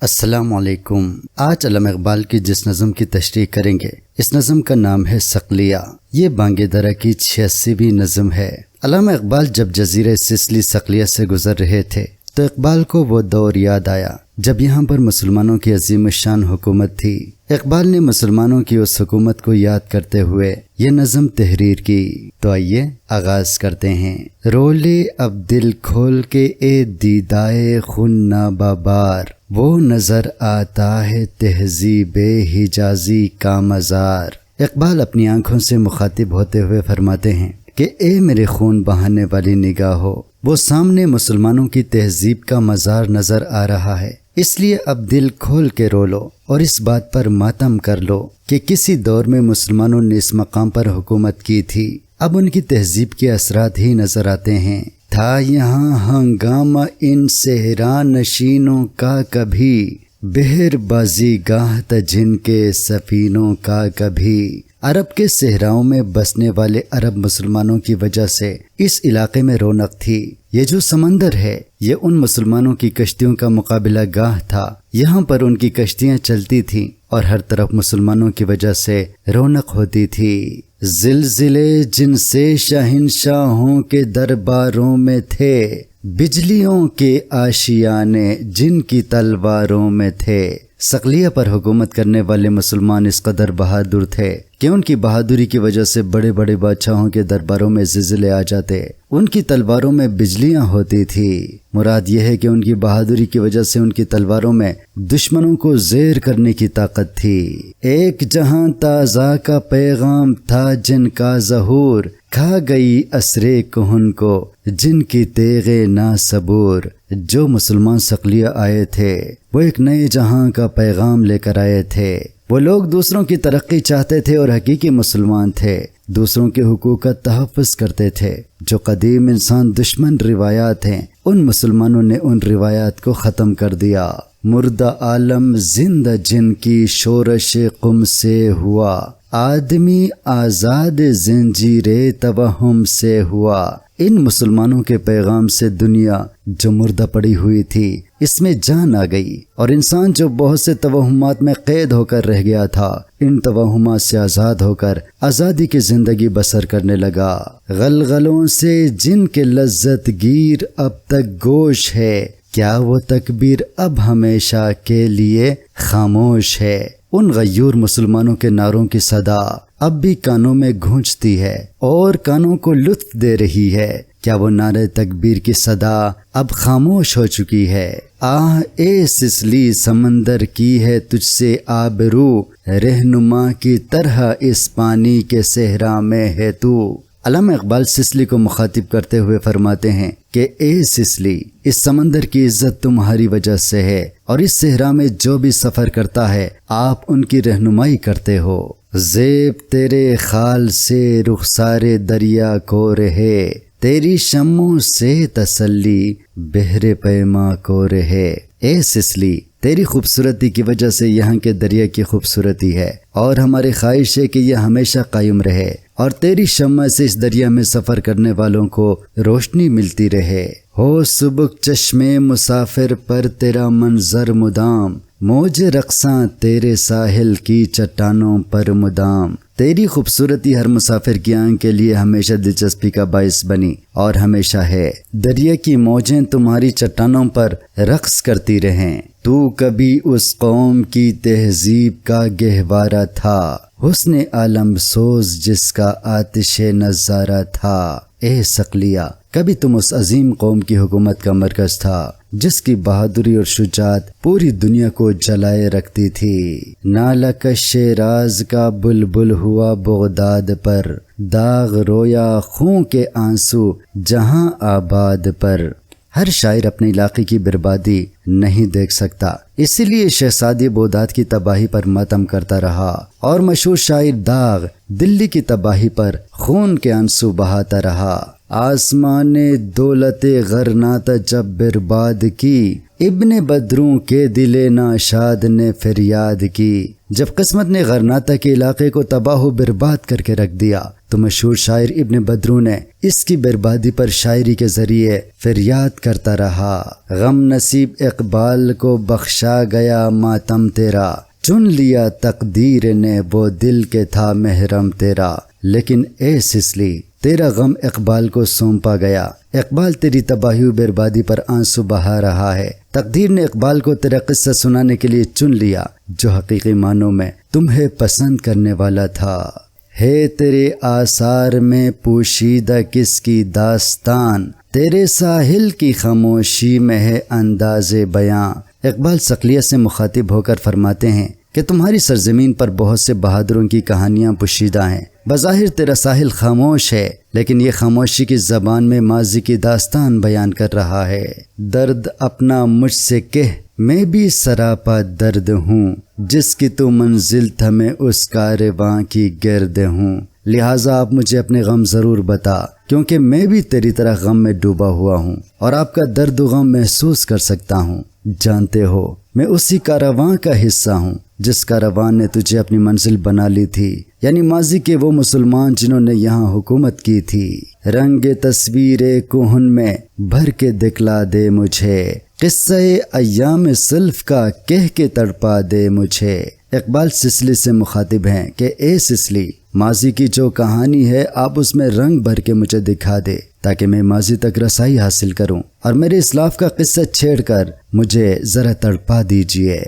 السلام علیکم۔ آج علامہ اقبال کی جس نظم کی تشریح کریں گے اس نظم کا نام ہے صقلیہ۔ یہ بانگ درہ کی 86ویں نظم ہے۔ علامہ اقبال جب جزیرہ سسلی صقلیہ سے گزر رہے تھے تو اقبال کو وہ دور یاد آیا جب یہاں پر مسلمانوں کی عظیم الشان حکومت تھی۔ اقبال نے مسلمانوں کی اس حکومت کو یاد کرتے ہوئے یہ نظم تحریر کی۔ تو آئیے آغاز کرتے ہیں۔ رولے اب دل کھول کے اے دیدائے خون نابابار، وہ نظر آتا ہے تہذیب حجازی کا مزار۔ اقبال اپنی آنکھوں سے مخاطب ہوتے ہوئے فرماتے ہیں کہ اے میرے خون بہانے والی نگاہو، وہ سامنے مسلمانوں کی تہذیب کا مزار نظر آ رہا ہے، اس لیے اب دل کھول کے رو لو اور اس بات پر ماتم کر لو کہ کسی دور میں مسلمانوں نے اس مقام پر حکومت کی تھی، اب ان کی تہذیب کے اثرات ہی نظر آتے ہیں۔ تھا یہاں ہنگامہ ان صحرا نشینوں کا کبھی، بہر بازی گاہ تھا جن کے سفینوں کا کبھی۔ عرب کے صحراؤں میں بسنے والے عرب مسلمانوں کی وجہ سے اس علاقے میں رونق تھی۔ یہ جو سمندر ہے یہ ان مسلمانوں کی کشتیوں کا مقابلہ گاہ تھا، یہاں پر ان کی کشتیاں چلتی تھیں اور ہر طرف مسلمانوں کی وجہ سے رونق ہوتی تھی۔ زلزلے جن سے شہنشاہوں کے درباروں میں تھے، بجلیوں کے آشیانے جن کی تلواروں میں تھے۔ صقلیہ پر حکومت کرنے والے مسلمان اس قدر بہادر تھے کہ ان کی بہادری کی وجہ سے بڑے بڑے بادشاہوں کے درباروں میں زلزلے آ جاتے، ان کی تلواروں میں بجلیاں ہوتی تھی۔ مراد یہ ہے کہ ان کی بہادری کی وجہ سے ان کی تلواروں میں دشمنوں کو زیر کرنے کی طاقت تھی۔ ایک جہاں تازہ کا پیغام تھا جن کا ظہور، کھا گئی اسرے کہن کو جن کی تیغ ناصبور۔ جو مسلمان صقلیہ آئے تھے وہ ایک نئے جہاں کا پیغام لے کر آئے تھے۔ وہ لوگ دوسروں کی ترقی چاہتے تھے اور حقیقی مسلمان تھے، دوسروں کے حقوق کا تحفظ کرتے تھے۔ جو قدیم انسان دشمن روایات ہیں ان مسلمانوں نے ان روایات کو ختم کر دیا۔ مردہ عالم زندہ جن کی شورش قم سے ہوا، آدمی آزاد زنجیر توہم سے ہوا۔ ان مسلمانوں کے پیغام سے دنیا جو مردہ پڑی ہوئی تھی اس میں جان آ گئی، اور انسان جو بہت سے توہمات میں قید ہو کر رہ گیا تھا ان توہمات سے آزاد ہو کر آزادی کی زندگی بسر کرنے لگا۔ غلغلوں سے جن کے لذت گیر اب تک گوش ہے، کیا وہ تکبیر اب ہمیشہ کے لیے خاموش ہے۔ ان غیور مسلمانوں کے نعروں کی صدا اب بھی کانوں میں گونجتی ہے اور کانوں کو لطف دے رہی ہے۔ کیا وہ نعرہ تکبیر کی صدا اب خاموش ہو چکی ہے؟ آہ اے سسلی سمندر کی ہے تجھ سے آبرو، رہنما کی طرح اس پانی کے صحرا میں ہے تو۔ علامہ اقبال سسلی کو مخاطب کرتے ہوئے فرماتے ہیں کہ اے سسلی، اس سمندر کی عزت تمہاری وجہ سے ہے، اور اس صحرا میں جو بھی سفر کرتا ہے آپ ان کی رہنمائی کرتے ہو۔ زیب تیرے خال سے رخسار دریا کو رہے، تیری شموں سے تسلی بحر پیما کو رہے۔ اے سسلی، تیری خوبصورتی کی وجہ سے یہاں کے دریا کی خوبصورتی ہے، اور ہماری خواہش ہے کہ یہ ہمیشہ قائم رہے، اور تیری شمع سے اس دریا میں سفر کرنے والوں کو روشنی ملتی رہے۔ ہو سبک چشمے مسافر پر تیرا منظر مدام، موج رقصاں تیرے ساحل کی چٹانوں پر مدام۔ تیری خوبصورتی ہر مسافر کی آنکھ کے لیے ہمیشہ دلچسپی کا باعث بنی اور ہمیشہ ہے۔ دریا کی موجیں تمہاری چٹانوں پر رقص کرتی رہیں۔ تو کبھی اس قوم کی تہذیب کا گہوارہ تھا، حسن عالم سوز جس کا آتش نظارہ تھا۔ اے صقلیہ، کبھی تم اس عظیم قوم کی حکومت کا مرکز تھا جس کی بہادری اور شجاعت پوری دنیا کو جلائے رکھتی تھی۔ نالہ شیراز کا بلبل ہوا بغداد پر، داغ رویا خون کے آنسو جہاں آباد پر۔ ہر شاعر اپنے علاقے کی بربادی نہیں دیکھ سکتا، اسی لیے شہزادی بغداد کی تباہی پر ماتم کرتا رہا، اور مشہور شاعر داغ دلی کی تباہی پر خون کے آنسو بہاتا رہا۔ آسمان دولت غرناتا جب برباد کی، ابن بدروں کے دل ناشاد نے فریاد کی۔ جب قسمت نے غرناتا کے علاقے کو تباہ و برباد کر کے رکھ دیا تو مشہور شاعر ابن بدروں نے اس کی بربادی پر شاعری کے ذریعے فریاد کرتا رہا۔ غم نصیب اقبال کو بخشا گیا ماتم تیرا، چن لیا تقدیر نے وہ دل کے تھا محرم تیرا۔ لیکن اے سسلی، تیرا غم اقبال کو سونپا گیا۔ اقبال تیری تباہی و بربادی پر آنسو بہا رہا ہے۔ تقدیر نے اقبال کو تیرا قصہ سنانے کے لیے چن لیا، جو حقیقی معنوں میں تمہیں پسند کرنے والا تھا۔ ہے تیرے آثار میں پوشیدہ کس کی داستان، تیرے ساحل کی خاموشی میں ہے انداز بیاں۔ اقبال صقلیہ سے مخاطب ہو کر فرماتے ہیں کہ تمہاری سرزمین پر بہت سے بہادروں کی کہانیاں پوشیدہ ہیں۔ بظاہر تیرا ساحل خاموش ہے، لیکن یہ خاموشی کی زبان میں ماضی کی داستان بیان کر رہا ہے۔ درد اپنا مجھ سے کہہ، میں بھی سراپا درد ہوں، جس کی تو منزل تھا میں اس کارواں کی گرد ہوں۔ لہٰذا آپ مجھے اپنے غم ضرور بتا، کیونکہ میں بھی تیری طرح غم میں ڈوبا ہوا ہوں اور آپ کا درد و غم محسوس کر سکتا ہوں۔ جانتے ہو میں اسی کارواں کا حصہ ہوں جس کارواں نے تجھے اپنی منزل بنا لی تھی، یعنی ماضی کے وہ مسلمان جنہوں نے یہاں حکومت کی تھی۔ رنگ تصویر کوہن میں بھر کے دکھلا دے مجھے، قصہ ایام سلف کا کہہ کے تڑپا دے مجھے۔ اقبال سسلی سے مخاطب ہیں کہ اے سسلی، ماضی کی جو کہانی ہے آپ اس میں رنگ بھر کے مجھے دکھا دے تاکہ میں ماضی تک رسائی حاصل کروں، اور میرے اسلاف کا قصہ چھیڑ کر مجھے ذرا تڑپا دیجئے۔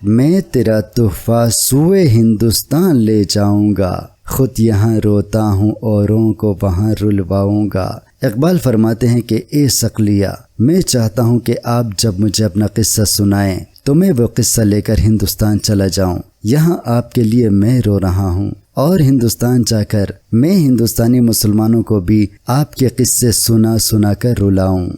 میں تیرا تحفہ سوئے ہندوستان لے جاؤں گا، خود یہاں روتا ہوں اوروں کو وہاں رلواؤں گا۔ اقبال فرماتے ہیں کہ اے صقلیہ، میں چاہتا ہوں کہ آپ جب مجھے اپنا قصہ سنائیں تو میں وہ قصہ لے کر ہندوستان چلا جاؤں۔ یہاں آپ کے لیے میں رو رہا ہوں، اور ہندوستان جا کر میں ہندوستانی مسلمانوں کو بھی آپ کے قصے سنا سنا کر رلاؤں۔